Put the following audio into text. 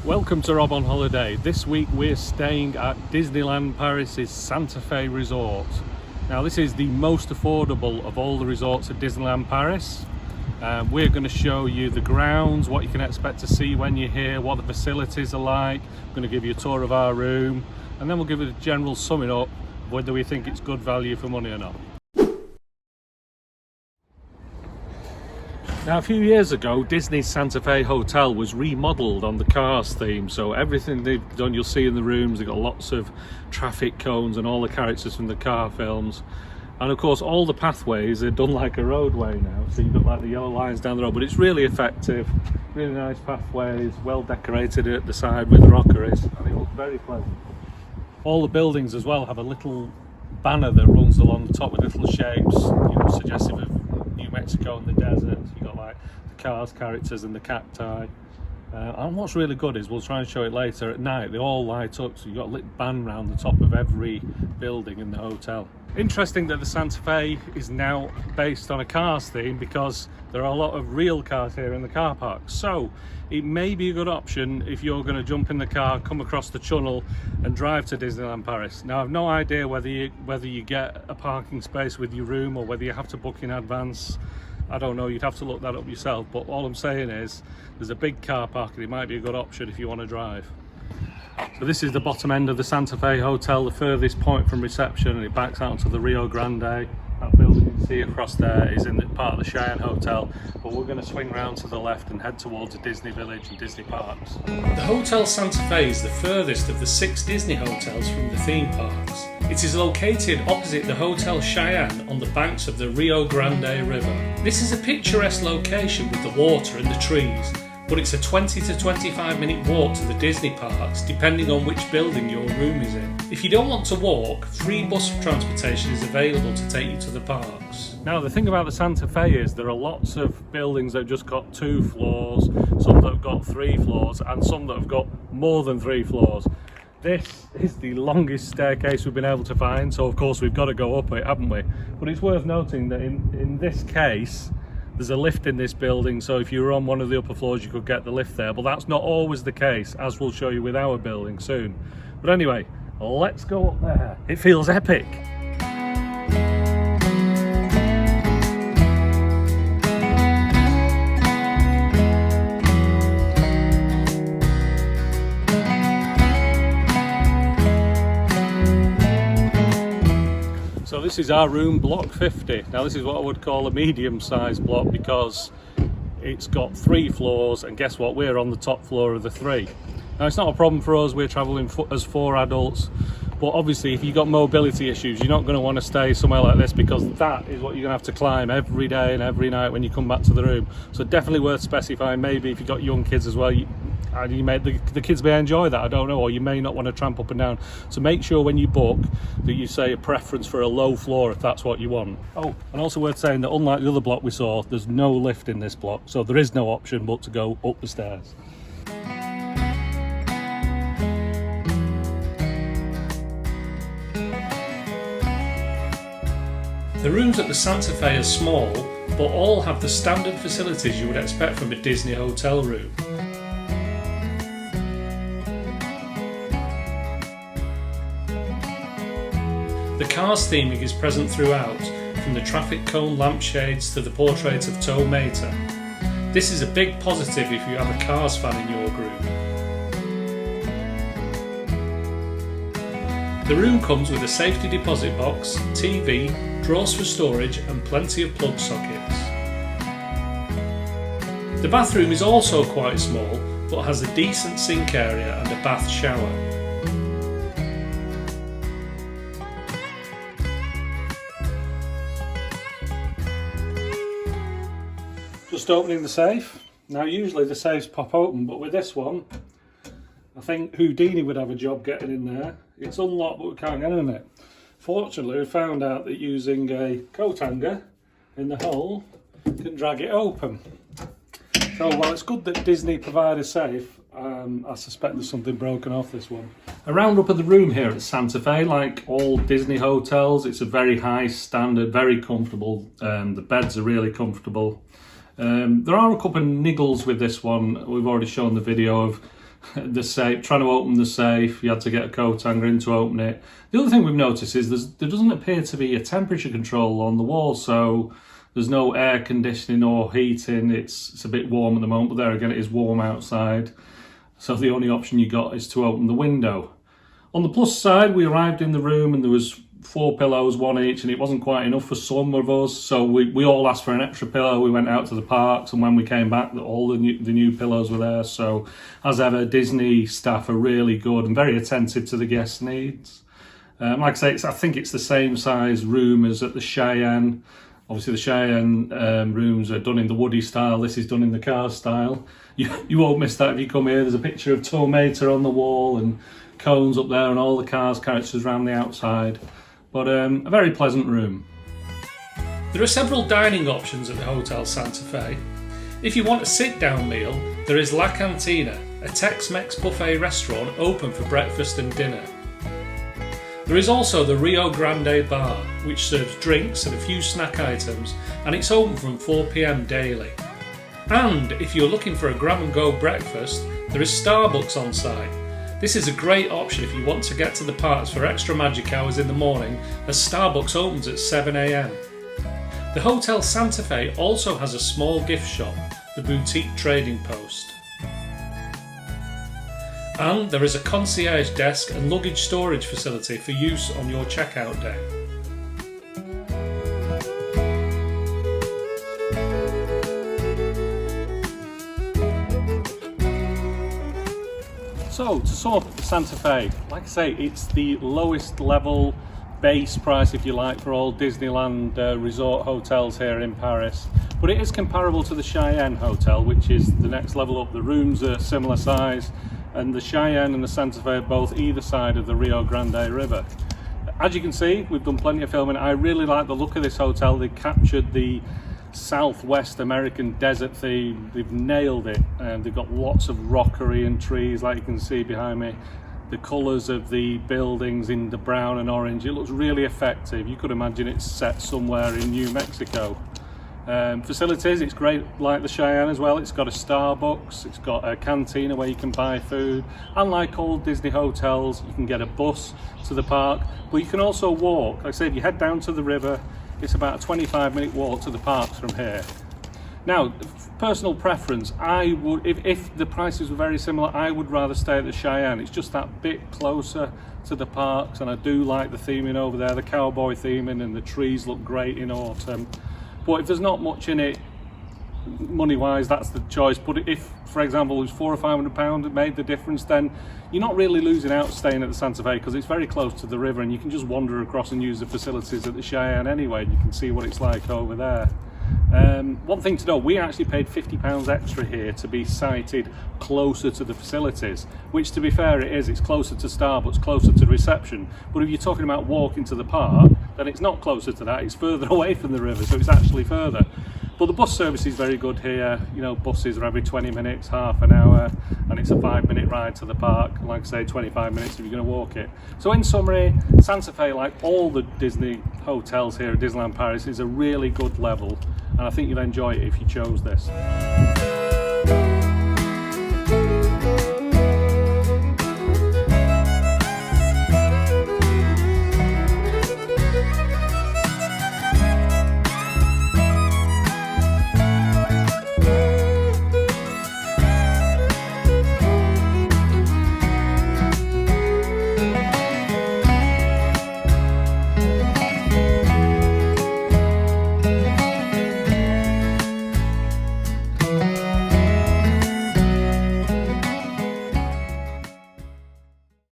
Welcome to Rob on Holiday. This week we're staying at Disneyland Paris's Santa Fe Resort. Now this is the most affordable of all the resorts at Disneyland Paris. We're going to show you the grounds, what you can expect to see when you're here, what the facilities are like. We're going to give you a tour of our room, and then we'll give it a general summing up of whether we think it's good value for money or not. Now, a few years ago, Disney's Santa Fe Hotel was remodelled on the Cars theme, so everything they've done, you'll see in the rooms. They've got lots of traffic cones and all the characters from the car films, and of course all the pathways are done like a roadway now, so you've got like the yellow lines down the road, but it's really effective, really nice pathways, well decorated at the side with rockeries, and it looks very pleasant. All the buildings as well have a little banner that runs along the top with little shapes, suggestive of New Mexico and the desert. You've got like the Cars characters and the cacti. And what's really good is, we'll try and show it later, at night they all light up, so you've got a lit band round the top of every building in the hotel. Interesting that the Santa Fe is now based on a Cars theme, because there are a lot of real cars here in the car park. So it may be a good option if you're going to jump in the car, come across the tunnel and drive to Disneyland Paris. Now I've no idea whether you get a parking space with your room or whether you have to book in advance. I don't know, you'd have to look that up yourself, but all I'm saying is there's a big car park and it might be a good option if you want to drive. So this is the bottom end of the Santa Fe Hotel, the furthest point from reception, and it backs out onto the Rio Grande. That building you can see across there is in the part of the Cheyenne Hotel, but we're going to swing round to the left and head towards Disney Village and Disney Parks. The Hotel Santa Fe is the furthest of the 6 Disney hotels from the theme parks. It is located opposite the Hotel Cheyenne on the banks of the Rio Grande River. This is a picturesque location with the water and the trees, but it's a 20 to 25 minute walk to the Disney parks, depending on which building your room is in. If you don't want to walk, free bus transportation is available to take you to the parks. Now the thing about the Santa Fe is there are lots of buildings that have just got 2 floors, some that have got 3 floors, and some that have got more than 3 floors. This is the longest staircase we've been able to find, so of course we've got to go up it, haven't we? But it's worth noting that in this case, there's a lift in this building, so if you were on one of the upper floors you could get the lift there, but that's not always the case, as we'll show you with our building soon. But anyway, let's go up there. It feels epic. So this is our room, block 50. Now this is what I would call a medium-sized block, because it's got 3 floors, and guess what, we're on the top floor of the 3. Now it's not a problem for us, we're travelling as 4 adults, but obviously if you've got mobility issues, you're not going to want to stay somewhere like this, because that is what you're going to have to climb every day and every night when you come back to the room. So definitely worth specifying, maybe if you've got young kids as well, the kids may enjoy that, I don't know, or you may not want to tramp up and down. So make sure when you book that you say a preference for a low floor if that's what you want. Oh, and also worth saying that unlike the other block we saw, there's no lift in this block, so there is no option but to go up the stairs. The rooms at the Santa Fe are small, but all have the standard facilities you would expect from a Disney hotel room. The Cars theming is present throughout, from the traffic cone lampshades to the portrait of Tow Mater. This is a big positive if you have a Cars fan in your group. The room comes with a safety deposit box, TV, drawers for storage and plenty of plug sockets. The bathroom is also quite small, but has a decent sink area and a bath shower. Just opening the safe. Now usually the safes pop open, but with this one I think Houdini would have a job getting in there. It's unlocked but we can't get in it. Fortunately we found out that using a coat hanger in the hole can drag it open. So while it's good that Disney provide a safe, I suspect there's something broken off this one. A round up of the room here at Santa Fe, like all Disney hotels, it's a very high standard, very comfortable. The beds are really comfortable. There are a couple of niggles with this one. We've already shown the video of the safe, trying to open the safe, you had to get a coat hanger in to open it. The other thing we've noticed is there doesn't appear to be a temperature control on the wall, so there's no air conditioning or heating. It's a bit warm at the moment, but there again, it is warm outside. So the only option you got is to open the window. On the plus side, we arrived in the room and there was 4 pillows, 1 each, and it wasn't quite enough for some of us. So we all asked for an extra pillow. We went out to the parks, and when we came back, all the new pillows were there. So as ever, Disney staff are really good and very attentive to the guests' needs. Like I say, I think it's the same size room as at the Cheyenne. Obviously, the Cheyenne rooms are done in the Woody style. This is done in the Cars style. You won't miss that if you come here. There's a picture of Tomato on the wall and cones up there and all the Cars characters around the outside. But a very pleasant room. There are several dining options at the Hotel Santa Fe. If you want a sit-down meal, there is La Cantina, a Tex-Mex buffet restaurant open for breakfast and dinner. There is also the Rio Grande Bar, which serves drinks and a few snack items, and it's open from 4 p.m. daily. And if you're looking for a grab-and-go breakfast, there is Starbucks on site. This is a great option if you want to get to the parks for extra magic hours in the morning, as Starbucks opens at 7 a.m. The Hotel Santa Fe also has a small gift shop, the Boutique Trading Post. And there is a concierge desk and luggage storage facility for use on your checkout day. So, to sum up the Santa Fe, like I say, it's the lowest level base price, if you like, for all Disneyland resort hotels here in Paris. But it is comparable to the Cheyenne Hotel, which is the next level up. The rooms are similar size, and the Cheyenne and the Santa Fe are both either side of the Rio Grande River. As you can see, we've done plenty of filming. I really like the look of this hotel. They captured the Southwest American desert theme. They've nailed it, and they've got lots of rockery and trees like you can see behind me. The colours of the buildings in the brown and orange, it looks really effective. You could imagine it's set somewhere in New Mexico. Facilities, it's great like the Cheyenne as well. It's got a Starbucks, it's got a cantina where you can buy food. Unlike all Disney hotels, you can get a bus to the park, but you can also walk. Like I said, you head down to the river. It's about a 25-minute walk to the parks from here. Now, personal preference, I would, if the prices were very similar, I would rather stay at the Cheyenne. It's just that bit closer to the parks, and I do like the theming over there, the cowboy theming, and the trees look great in autumn. But if there's not much in it, money-wise, that's the choice. But if, for example, it was £400 or £500 that made the difference, then you're not really losing out staying at the Santa Fe, because it's very close to the river and you can just wander across and use the facilities at the Cheyenne anyway, and you can see what it's like over there. One thing to know, we actually paid £50 extra here to be sited closer to the facilities, which, to be fair, it is. It's closer to Starbucks, closer to reception. But if you're talking about walking to the park, then it's not closer to that, it's further away from the river, so it's actually further. But the bus service is very good here. You know, buses are every 20 minutes, half an hour, and it's a 5-minute ride to the park. Like I say, 25 minutes if you're going to walk it. So in summary, Santa Fe, like all the Disney hotels here at Disneyland Paris, is a really good level, and I think you'll enjoy it if you chose this.